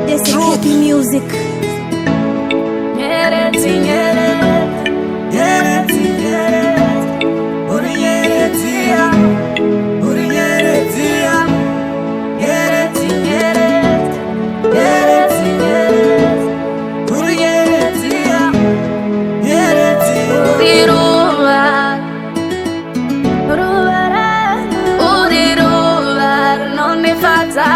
TheKidEp music. Nyeredzi, Nyeredzi, Nyeredzi, Nyeredzi, uri Nyeredzi, uri Nyeredzi, Nyeredzi, Nyeredzi, Nyeredzi, uri Nyeredzi, Nyeredzi, uri ruva, uri ruva, non mi fata.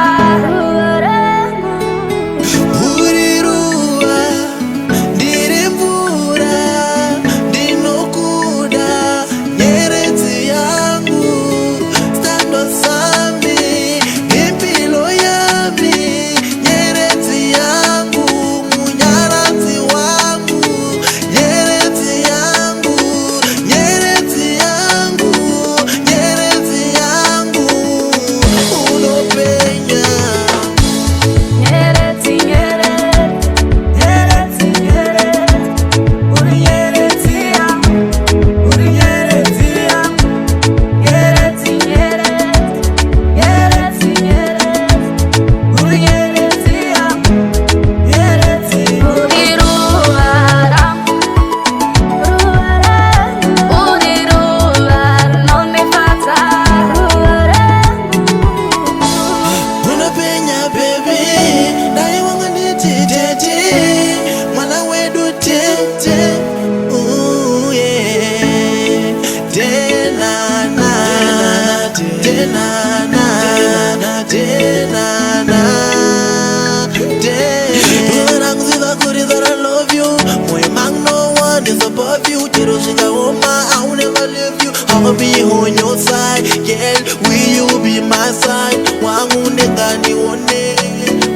I'll never leave you. I'll be on your side, girl. Will you be my side? Wangu nega ni one,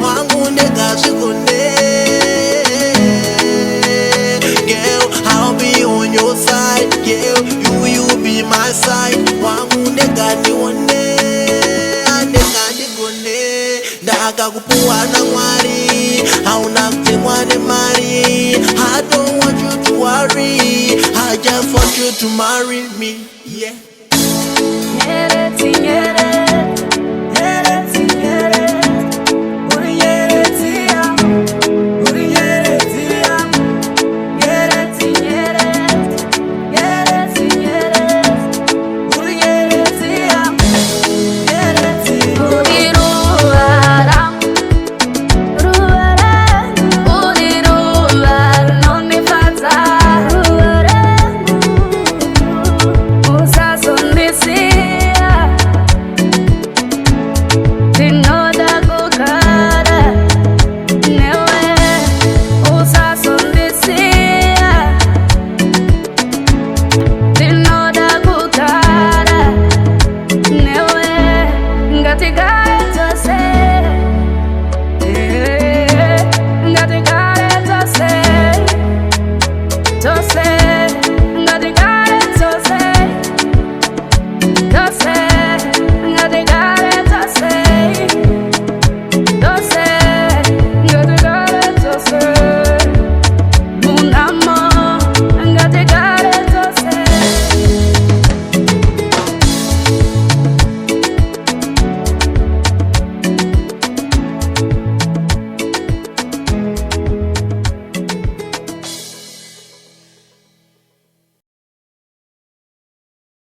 wangu nega shikone. Girl, I'll be on your side, girl. Will you be my side? Wangu nega ni one, nega ni gone. Daga kupuwa na mwari, hauna kutemwa ne mari. I don't want you to worry, I just want you to marry me, yeah.